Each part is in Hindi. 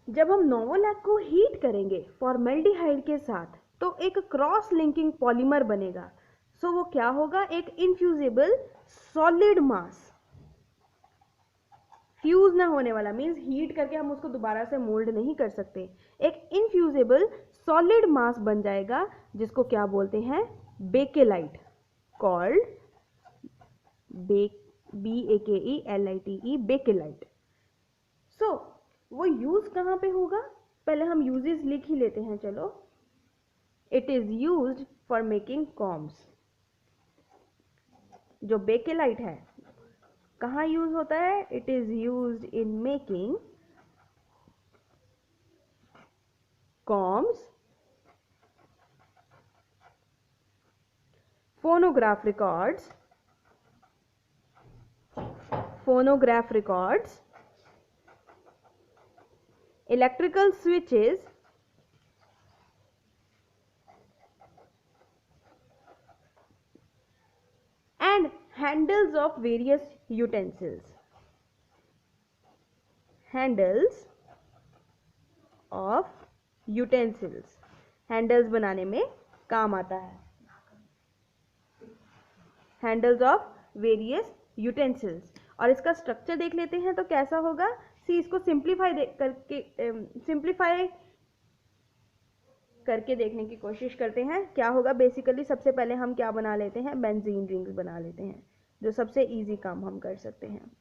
जब हम नोवोलैक को हीट करेंगे फॉर्मेल्डिहाइड के साथ तो एक क्रॉस लिंकिंग पॉलीमर बनेगा। सो वो क्या होगा, एक इनफ्यूजिबल सॉलिड मास, फ्यूज ना होने वाला, मीन्स हीट करके हम उसको दोबारा से मोल्ड नहीं कर सकते, एक इनफ्यूजिबल सॉलिड मास बन जाएगा जिसको क्या बोलते हैं, बेकेलाइट, कॉल्ड BAKELITE, बेकेलाइट। सो वो यूज कहाँ पे होगा, पहले हम यूजेस लिख ही लेते हैं चलो। It is used for making combs. जो बेकेलाइट है कहाँ यूज होता है, it is used in making combs, phonograph records, electrical switches, and handles of various utensils. Handles of utensils, handles बनाने में काम आता है। Handles of various utensils. और इसका स्ट्रक्चर देख लेते हैं तो कैसा होगा। सी इसको सिंप्लीफाई करके देखने की कोशिश करते हैं। क्या होगा, बेसिकली सबसे पहले हम क्या बना लेते हैं, बेंजीन रिंग्स बना लेते हैं, जो सबसे इजी काम हम कर सकते हैं।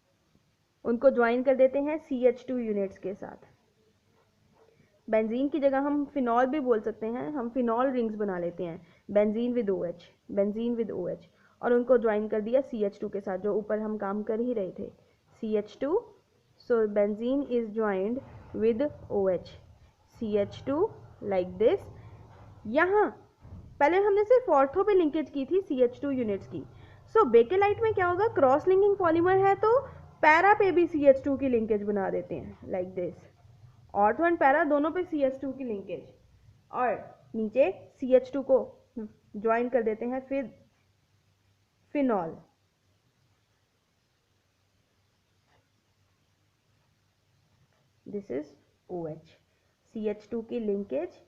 उनको ज्वाइन कर देते हैं CH2 यूनिट्स के साथ। बेंजीन की जगह हम फिनॉल भी बोल सकते हैं, हम फिनॉल रिंग्स बना लेते हैं, बेंजीन विद OH, और उनको ज्वाइन कर दिया CH2 के साथ, जो ऊपर हम काम कर ही रहे थे, CH2। So benzene is joined with OH, CH2 like this. यहाँ पहले हमने सिर्फ ऑर्थो पे लिंकेज की थी CH2 यूनिट्स की। सो बेकेलाइट में क्या होगा, क्रॉस लिंकिंग पॉलीमर है तो पैरा पे भी CH2 की लिंकेज बना देते हैं like this. Ortho and para दोनों पे CH2 की लिंकेज, और नीचे CH2 को ज्वाइन कर देते हैं फिर phenol. This is OH, CH2 की लिंकेज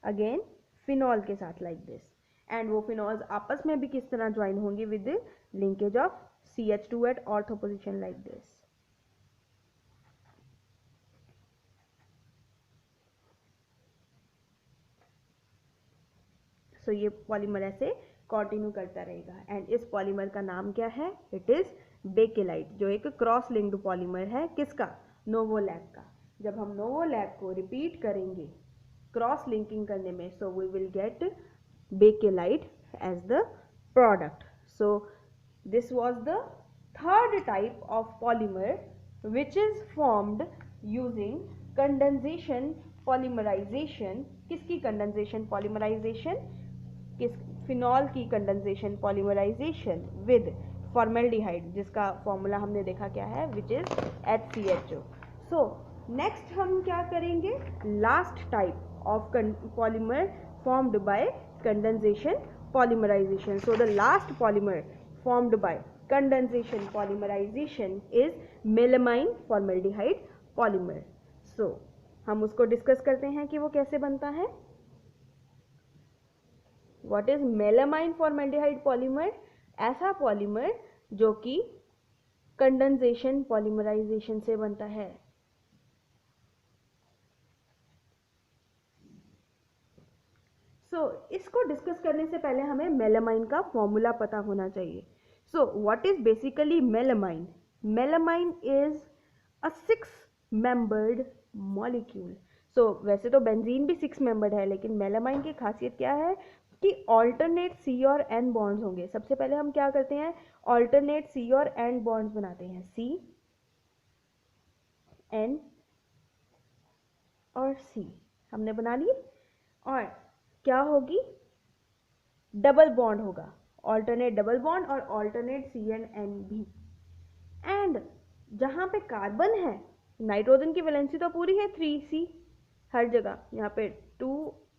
अगेन फिनॉल के साथ लाइक दिस। एंड वो फिनॉल्स आपस में भी किस तरह ज्वाइन होंगे, with linkage of CH2 at ortho position like this. So ये पॉलीमर ऐसे कंटिन्यू करता रहेगा। एंड इस पॉलीमर का नाम क्या है, इट इज बेकेलाइट, जो एक क्रॉस लिंक्ड पॉलीमर है, किसका, नोवोलैक का। जब हम नोवोलैक को रिपीट करेंगे क्रॉस लिंकिंग करने में, so we will get bakelite as the product. So this was the third type of polymer which is formed using condensation polymerization. किसकी कंडेंसेशन पॉलीमराइजेशन, किस, फिनॉल की कंडेंसेशन पॉलीमराइजेशन विद फॉर्मेल्डिहाइड, जिसका फॉर्मूला हमने देखा क्या है, which is HCHO। So next हम क्या करेंगे, last type of polymer formed by condensation polymerization. So the last polymer formed by condensation polymerization is melamine formaldehyde polymer. So हम उसको डिस्कस करते हैं कि वो कैसे बनता है। What is melamine formaldehyde polymer? ऐसा पॉलीमर जो कि कंडेंसेशन पॉलीमराइजेशन से बनता है। इसको डिस्कस करने से पहले हमें मेलामाइन का फॉर्मूला पता होना चाहिए। So what is basically melamine? Melamine is a 6 membered molecule. So वैसे तो बेंजीन भी 6 मेंबर्ड है, लेकिन मेलामाइन की खासियत क्या है कि ऑल्टरनेट C और N बॉन्ड्स होंगे। सबसे पहले हम क्या करते हैं, ऑल्टरनेट C और N बॉन्ड्स बनाते हैं, C N और C हमने बना लिए। और क्या होगी, डबल बॉन्ड होगा, ऑल्टरनेट डबल बॉन्ड और ऑल्टरनेट C एंड N भी। एंड जहाँ पे कार्बन है, नाइट्रोजन की वैलेंसी तो पूरी है 3C हर जगह, यहाँ पे 2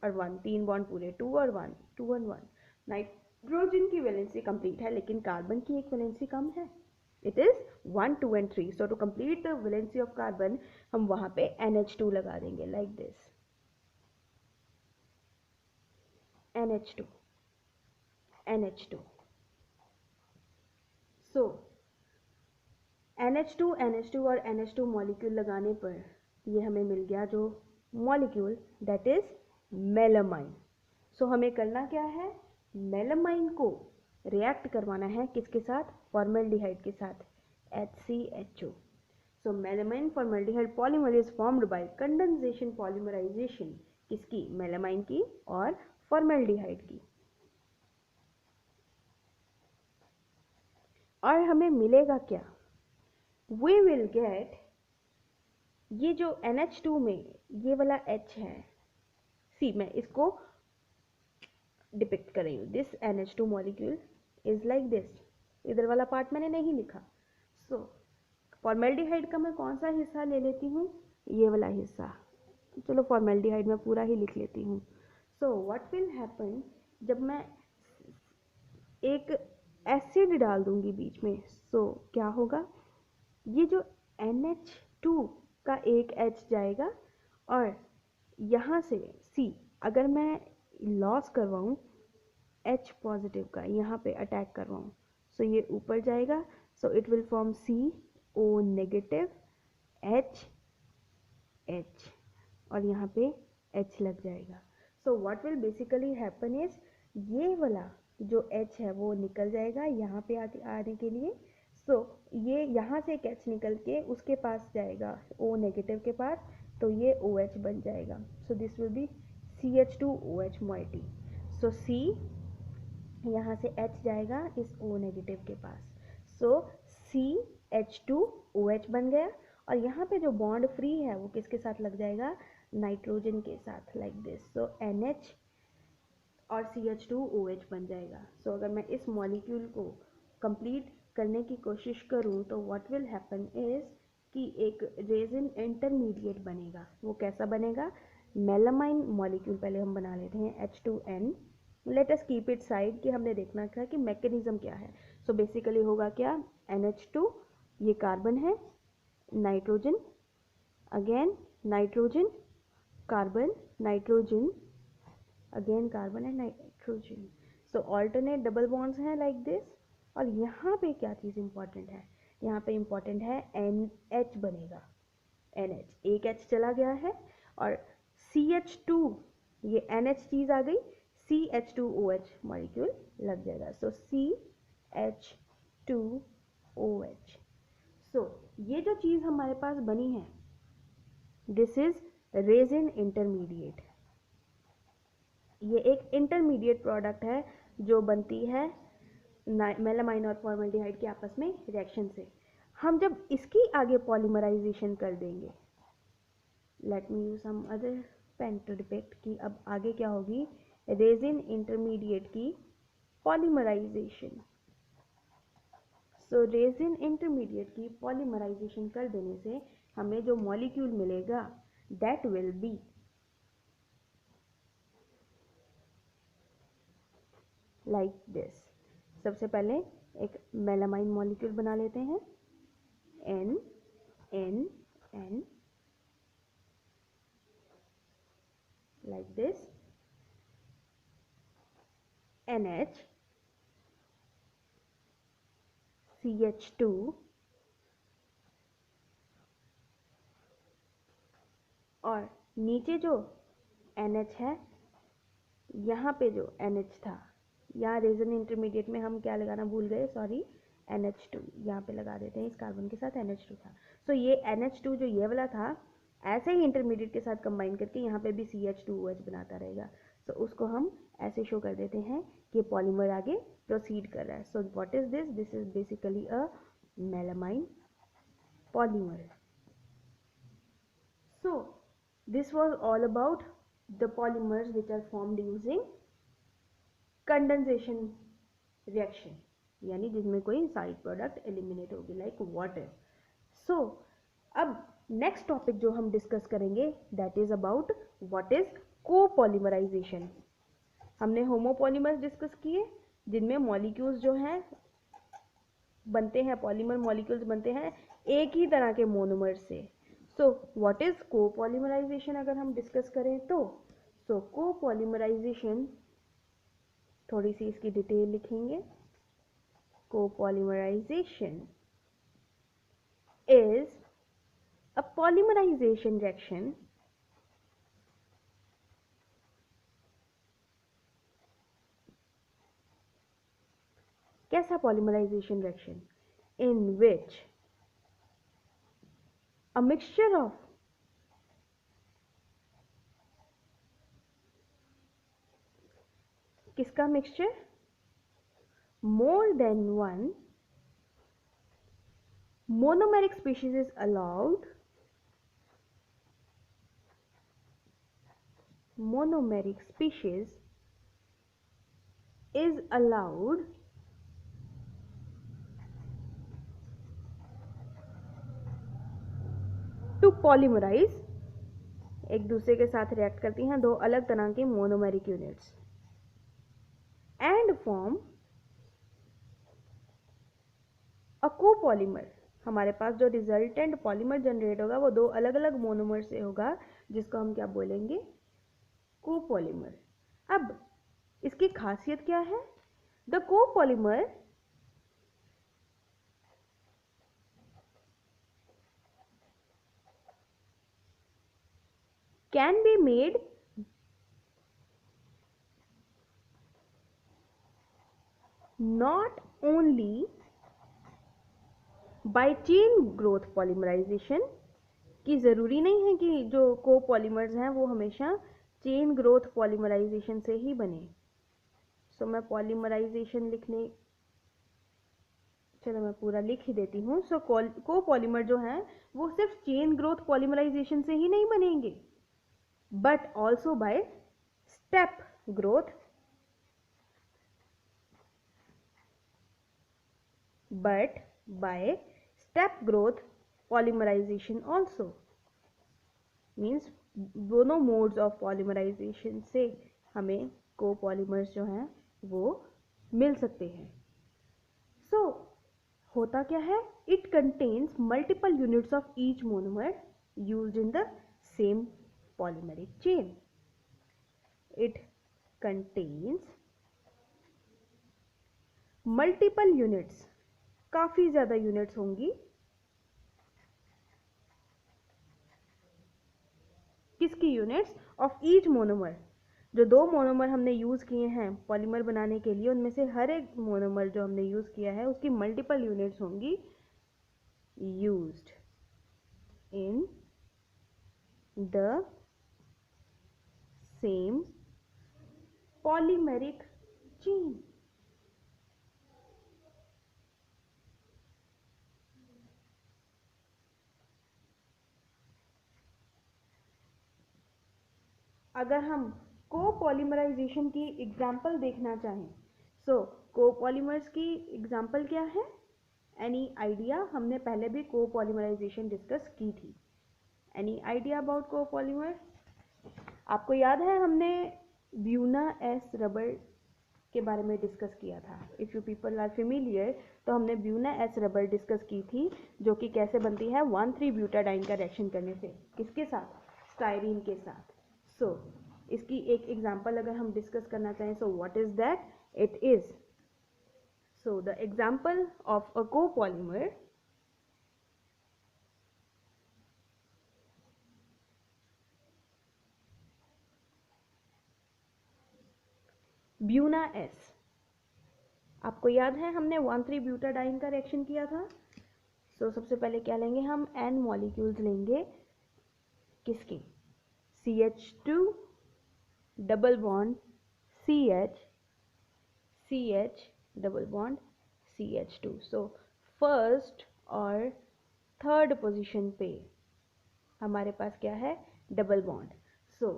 और 1, 3 बॉन्ड पूरे, 2 और 1, 2 और 1। नाइट्रोजन की वैलेंसी कंप्लीट है, लेकिन कार्बन की एक वैलेंसी कम है। It is 1 2 and 3. So to complete the valency of carbon हम वहां पे NH2 लगा देंगे like this, NH2 NH2. So NH2 और NH2 मॉलिक्यूल लगाने पर ये हमें मिल गया जो मॉलिक्यूल, दैट इज मेलामाइन. सो हमें करना क्या है, मेलामाइन को रिएक्ट करवाना है किसके साथ, फॉर्मल्डिहाइड के साथ, HCHO. So melamine formaldehyde polymer is formed by condensation polymerization, किसकी, मेलामाइन की और फॉर्मल्डिहाइड की. और हमें मिलेगा क्या, we will get, ये जो NH2 में ये वाला H है, सी मैं इसको डिपिक्ट कर रही हूँ, this NH2 molecule is like this, इधर वाला पार्ट मैंने नहीं लिखा. सो फॉर्मल्डिहाइड का मैं कौन सा हिस्सा ले लेती हूँ, ये वाला हिस्सा. चलो फॉर्मल्डिहाइड में पूरा ही लिख लेती हूँ. सो व्हाट विल हैपन, जब मैं एक एसिड डाल दूंगी बीच में, सो क्या होगा, ये जो NH2 का एक H जाएगा और यहाँ से C अगर मैं लॉस करवाऊँ H पॉजिटिव का, यहाँ पे अटैक करवाऊँ, सो ये ऊपर जाएगा. So it will form CO negative H और यहाँ पे H लग जाएगा. So what will basically happen is, ये वाला जो H है वो निकल जाएगा यहाँ पे आने के लिए. सो ये यहाँ से एक H निकल के उसके पास जाएगा O नेगेटिव के पास, तो ये OH बन जाएगा. So this will be CH2OH moiety. So C यहाँ से H जाएगा इस O नेगेटिव के पास, सो CH2OH बन गया. और यहाँ पे जो बॉन्ड फ्री है वो किसके साथ लग जाएगा, नाइट्रोजन के साथ, लाइक दिस. सो NH और CH2OH बन जाएगा. सो अगर मैं इस मॉलिक्यूल को कंप्लीट करने की कोशिश करूं तो व्हाट विल हैपन इज कि एक रेजिन इंटरमीडिएट बनेगा. वो कैसा बनेगा, मेलामाइन मॉलिक्यूल पहले हम बना लेते हैं H2N. Let us keep it side कि हमने देखना था कि मैकेनिज्म क्या है. सो बेसिकली होगा क्या, NH2 ये कार्बन है, nitrogen, again nitrogen, carbon, nitrogen, again carbon and nitrogen. So alternate double bonds हैं लाइक दिस. और यहाँ पे क्या चीज़ इंपॉर्टेंट है, यहाँ पे इंपॉर्टेंट है NH बनेगा, NH, एक H चला गया है और CH2, ये NH चीज़ आ गई, CH2OH मॉलिक्यूल लग जाएगा. सो CH2OH. सो ये जो चीज़ हमारे पास बनी है, दिस इज रेजिन इंटरमीडिएट. ये एक इंटरमीडिएट प्रोडक्ट है जो बनती है मेलामाइन और फॉर्मल्डिहाइड के आपस में रिएक्शन से. हम जब इसकी आगे पॉलीमराइजेशन कर देंगे, let me use some other pen to depict कि अब आगे क्या होगी, रेजिन इंटरमीडिएट की पॉलीमराइजेशन. सो रेजिन इंटरमीडिएट की पॉलीमराइजेशन कर देने से हमें जो मॉलिक्यूल मिलेगा that will be like this. सबसे पहले एक मेलामाइन मॉलिक्यूल बना लेते हैं, N N N like this, NH CH2 और नीचे जो NH है, यहाँ पे जो NH था, यहाँ रेजन इंटरमीडिएट में हम क्या लगाना भूल गए, सॉरी, NH2 यहाँ पे लगा देते हैं, इस कार्बन के साथ NH2 था. सो ये NH2 जो ये वाला था ऐसे ही इंटरमीडिएट के साथ कंबाइन करके यहाँ पे भी CH2OH बनाता रहेगा. सो उसको हम ऐसे शो कर देते हैं कि पॉलीमर आगे प्रोसीड कर रहा है. So what is this, this is basically a melamine polymer. So this was all about the polymers which are formed using condensation reaction, यानी जिसमें कोई साइड प्रोडक्ट एलिमिनेट होगी लाइक वाटर. सो अब नेक्स्ट टॉपिक जो हम डिस्कस करेंगे that is about what is copolymerization. हमने होमोपॉलीमर्स डिस्कस किए जिनमें मॉलिक्यूल्स जो हैं बनते हैं, पॉलीमर मॉलिक्यूल्स बनते हैं एक ही तरह के मोनोमर से। सो व्हाट इज कोपॉलीमराइजेशन अगर हम डिस्कस करें तो, सो कोपॉलीमराइजेशन, थोड़ी सी इसकी डिटेल लिखेंगे। कोपॉलीमराइजेशन is a polymerization reaction कैसा polymerization reaction in which a mixture of किसका mixture, more than one monomeric species is allowed, monomeric species is allowed to polymerize, एक दूसरे के साथ रिएक्ट करती हैं दो अलग तरह के monomeric units, and form a copolymer. हमारे पास जो रिजल्टेंट पॉलीमर जनरेट होगा वो दो अलग अलग मोनोमर से होगा, जिसको हम क्या बोलेंगे, कोपॉलीमर। अब इसकी खासियत क्या है, the copolymer can be made not only by chain growth polymerization, कि ज़रूरी नहीं है कि जो कोपॉलीमर्स हैं वो हमेशा चेन ग्रोथ पॉलीमराइजेशन से ही बने। सो मैं पॉलीमराइजेशन लिखने, चलो मैं पूरा लिख ही देती हूँ। सो कोपॉलीमर जो हैं वो सिर्फ चेन ग्रोथ पॉलीमराइजेशन से ही नहीं बनेंगे, but also by step growth, but by step growth polymerization also, means दोनों मोड्स ऑफ पॉलीमराइजेशन से हमें कोपॉलीमर्स जो हैं वो मिल सकते हैं। सो होता क्या है, it contains multiple units of each monomer used in the same polymeric chain. It contains multiple units, काफ़ी ज़्यादा यूनिट्स होंगी, किसकी यूनिट्स, ऑफ ईच मोनोमर। जो दो मोनोमर हमने यूज़ किए हैं पॉलीमर बनाने के लिए, उनमें से हर एक मोनोमर जो हमने यूज़ किया है उसकी मल्टीपल यूनिट्स होंगी used in the same polymeric chain. अगर हम कोपॉलीमराइजेशन की एग्जाम्पल देखना चाहें, सो कोपॉलीमर्स की एग्जाम्पल क्या है, एनी आइडिया, हमने पहले भी कोपॉलीमराइजेशन डिस्कस की थी। एनी आइडिया अबाउट कोपॉलीमर, आपको याद है हमने ब्यूना एस रबर के बारे में डिस्कस किया था। If you people are familiar, तो हमने ब्यूना एस रबर डिस्कस की थी, जो कि कैसे बनती है 1,3-ब्यूटाडाइन का रिएक्शन करने से, किसके साथ, स्टायरीन के साथ। सो इसकी एक एग्जाम्पल अगर हम डिस्कस करना चाहें, सो what is that, it is, so the example of a copolymer Buena S. आपको याद है हमने 1,3-ब्यूटाडाइन का रिएक्शन किया था। सो सबसे पहले क्या लेंगे हम, एन मॉलिक्यूल्स लेंगे, किसके, CH2 double bond CH, CH double bond CH2। So first और थर्ड पोजीशन पे हमारे पास क्या है, double bond. So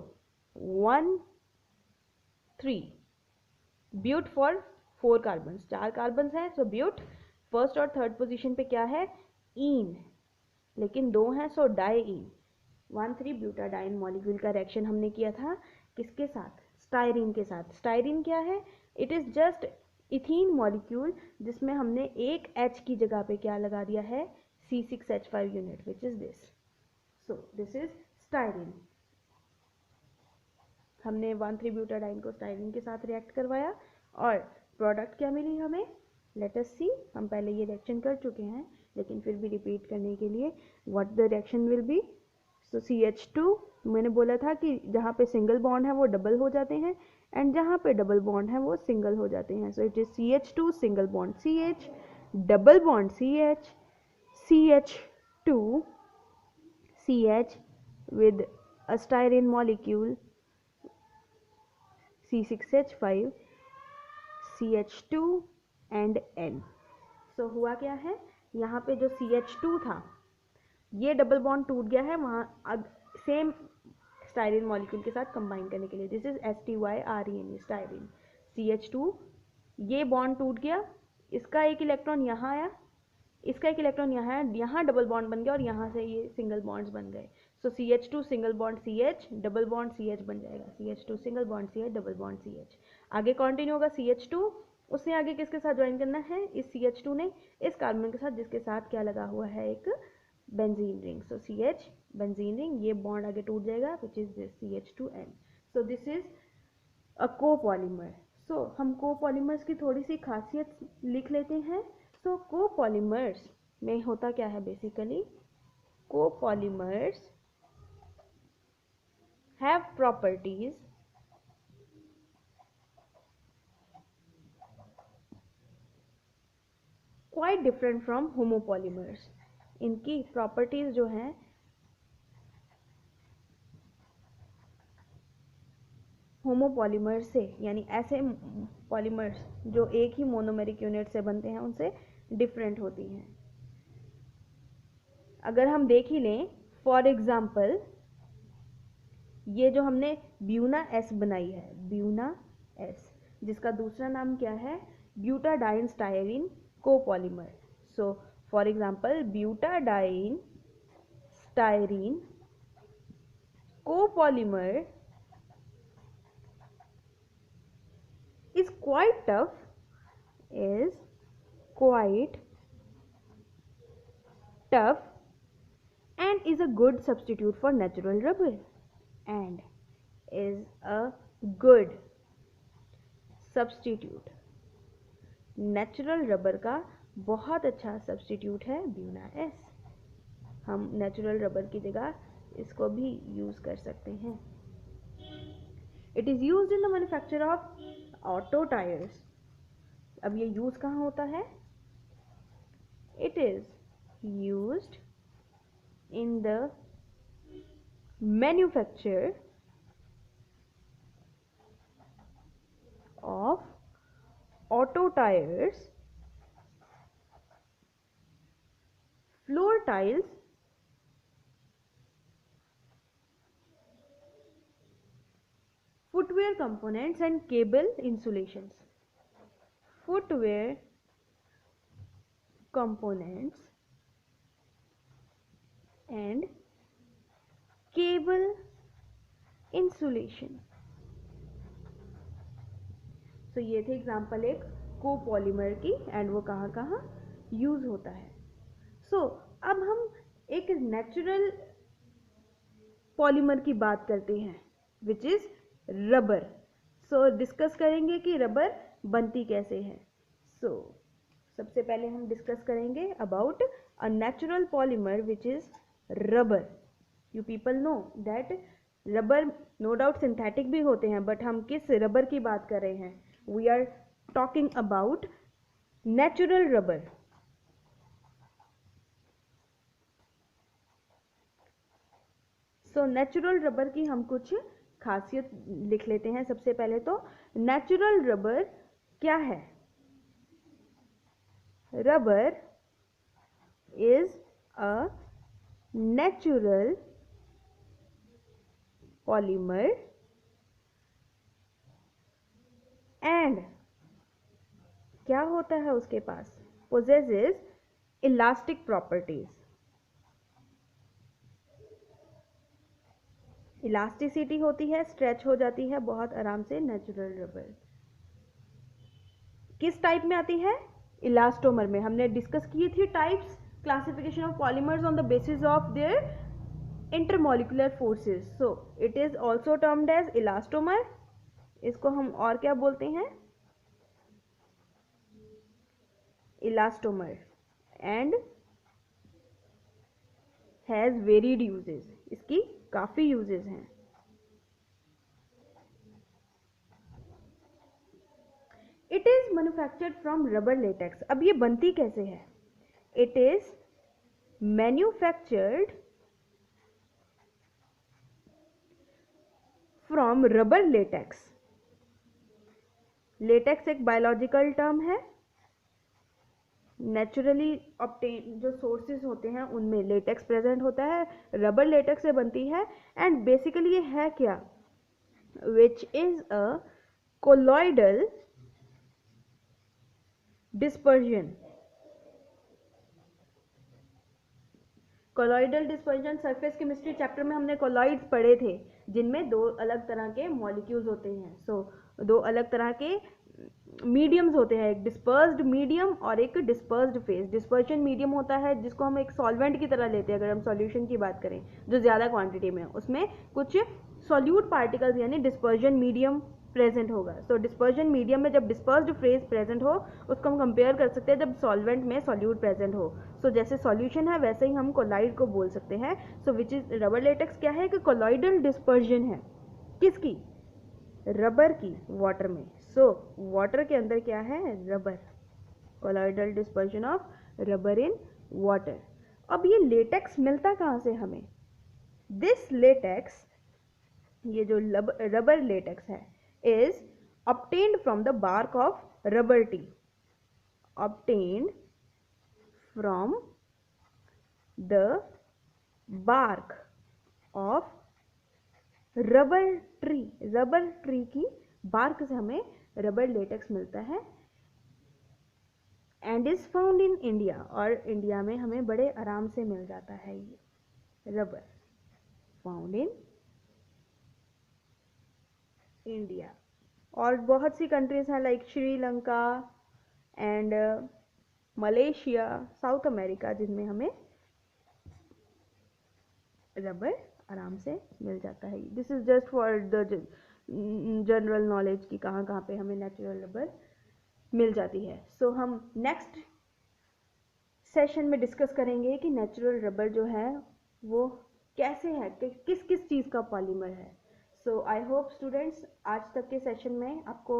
1 3 but for 4 carbon, 4 carbon हैं, सो ब्यूट। फर्स्ट और थर्ड पोजीशन पे क्या है, ईन, लेकिन 2 हैं, सो डाईईन। 1,3-ब्यूटाडाइन मॉलिक्यूल का रिएक्शन हमने किया था किसके साथ, स्टायरीन के साथ। स्टायरीन क्या है, it is just ethene molecule जिसमें हमने एक H की जगह पे क्या लगा दिया है, C6H5 unit, which is this. So this is styrene. हमने 1,3-ब्यूटाडाइन को स्टाइरिन के साथ रिएक्ट करवाया और प्रोडक्ट क्या मिली हमें, लेट अस सी. हम पहले ये रिएक्शन कर चुके हैं लेकिन फिर भी रिपीट करने के लिए, what the reaction will be. So CH2, मैंने बोला था कि जहाँ पे सिंगल बॉन्ड है वो डबल हो जाते हैं एंड जहाँ पे डबल बॉन्ड है वो सिंगल हो जाते हैं. सो it is CH2 single bond CH, double bond CH, CH2 CH with a styrene molecule C6H5 CH2 and N. सो हुआ क्या है, यहाँ पे जो CH2 था ये डबल बॉन्ड टूट गया है वहाँ सेम स्टाइरिन मॉलिक्यूल के साथ कंबाइन करने के लिए. This is STYRENE styrene. CH2 ये बॉन्ड टूट गया, इसका एक इलेक्ट्रॉन यहाँ आया, इसका एक इलेक्ट्रॉन यहाँ आया, यहाँ डबल बॉन्ड बन गया और यहाँ से ये सिंगल बॉन्ड्स बन गए. सो CH2 single bond CH, double bond CH बन जाएगा. CH2 single bond CH, double bond CH. आगे कंटिन्यू होगा CH2, उसने आगे किसके साथ ज्वाइन करना है, इस CH2 ने इस कार्बन के साथ जिसके साथ क्या लगा हुआ है, एक benzene ring. So CH benzene ring, ये बॉन्ड आगे टूट जाएगा which is this CH2N. So this is a copolymer. So हम कोपॉलीमर्स की थोड़ी सी खासियत लिख लेते हैं. सो कोपॉलीमर्स में होता क्या है, basically copolymers have properties quite different from homopolymers. इनकी प्रॉपर्टीज जो हैं होमोपॉलीमर से, यानी ऐसे पॉलीमर्स जो एक ही मोनोमेरिक यूनिट से बनते हैं उनसे डिफरेंट होती हैं. अगर हम देख ही लें, फॉर एग्जाम्पल ये जो हमने ब्यूना एस बनाई है, ब्यूना एस, जिसका दूसरा नाम क्या है, butadiene styrene copolymer. So for example butadiene styrene copolymer is quite tough, is quite tough and is a good substitute for natural rubber, and is a good substitute. Natural rubber का बहुत अच्छा सब्सटीट्यूट है ब्यूना एस. हम नेचुरल रबर की जगह इसको भी यूज कर सकते हैं. It is used in the manufacture of auto tyres. अब ये यूज कहाँ होता है, it is used in the manufacture of auto tyres, floor tiles, footwear components and cable insulations. Footwear components and cable insulation. So ये थे एग्जाम्पल एक कोपॉलीमर की एंड वो कहाँ कहाँ यूज होता है. सो अब हम एक नेचुरल पॉलीमर की बात करते हैं विच इज रबर. सो डिस्कस करेंगे कि रबर बनती कैसे है. सो सबसे पहले हम डिस्कस करेंगे about a natural polymer which is rubber. You people know that rubber no doubt synthetic भी होते हैं, बट हम किस रबर की बात कर रहे हैं, we are talking about natural rubber. So natural rubber की हम कुछ खासियत लिख लेते हैं. सबसे पहले तो नेचुरल रबर क्या है, rubber is a natural polymer and क्या होता है उसके पास, पोजेसेस इलास्टिक प्रॉपर्टीज. इलास्टिसिटी होती है, स्ट्रेच हो जाती है बहुत आराम से नेचुरल रबर. किस टाइप में आती है? इलास्टोमर में। हमने डिस्कस की थी types, classification of polymers on the basis of their intermolecular forces. So it is also termed as elastomer. इसको हम और क्या बोलते हैं? Elastomer and has varied uses. इसकी काफी यूजेस हैं। It is manufactured from rubber latex. अब ये बनती कैसे है? It is manufactured from rubber latex. Latex एक बायोलॉजिकल टर्म है। नेचुरली ऑब्टेन जो सोर्सेज होते हैं उनमें लेटेक्स प्रेजेंट होता है, रबर लेटेक्स से बनती है। एंड बेसिकली ये है क्या? Which is a colloidal dispersion. Colloidal dispersion surface chemistry chapter में हमने कोलॉइड्स पढ़े थे, जिनमें दो अलग तरह के मॉलिक्यूल्स होते हैं। दो अलग तरह के मीडियम्स होते हैं, एक डिस्पर्स्ड मीडियम और एक डिस्पर्स्ड फेज। डिस्पर्शन मीडियम होता है जिसको हम एक सॉल्वेंट की तरह लेते हैं, अगर हम सॉल्यूशन की बात करें जो ज़्यादा क्वांटिटी में, उसमें कुछ सॉल्यूट पार्टिकल्स यानी डिस्पर्जन मीडियम प्रेजेंट होगा। सो डिस्पर्जन मीडियम में जब डिस्पर्स्ड फेज प्रेजेंट हो, उसको हम कंपेयर कर सकते हैं जब सॉल्वेंट में सॉल्यूट प्रेजेंट हो। सो जैसे सॉल्यूशन है वैसे ही हम कोलॉइड को बोल सकते हैं। सो विच इज रबर लेटेक्स क्या है? कि कोलॉइडल डिस्पर्जन है। किसकी? रबर की, वाटर में। सो वाटर के अंदर क्या है? Rubber. Colloidal dispersion of rubber in water. अब ये लेटेक्स मिलता कहाँ से हमें? दिस लेटेक्स, ये जो रबर लेटेक्स है, is obtained from the bark of rubber tree. Obtained from the bark of rubber tree. Rubber tree की बार्क से हमें रबर लेटेक्स मिलता है। And is found in India, और इंडिया में हमें बड़े आराम से मिल जाता है ये रबर। Found in India. और बहुत सी कंट्रीज हैं like Sri Lanka and Malaysia, south America, जिनमें हमें रबर आराम से मिल जाता है। This is just for the general knowledge कि कहाँ कहाँ पे हमें नेचुरल रबर मिल जाती है। सो हम नेक्स्ट सेशन में डिस्कस करेंगे कि नेचुरल रबर जो है वो कैसे है, किस किस चीज़ का पॉलीमर है। सो आई होप स्टूडेंट्स आज तक के सेशन में आपको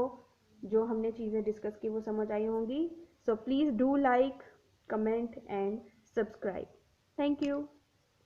जो हमने चीज़ें डिस्कस की वो समझ आई होंगी। So please do like, comment and subscribe. Thank you.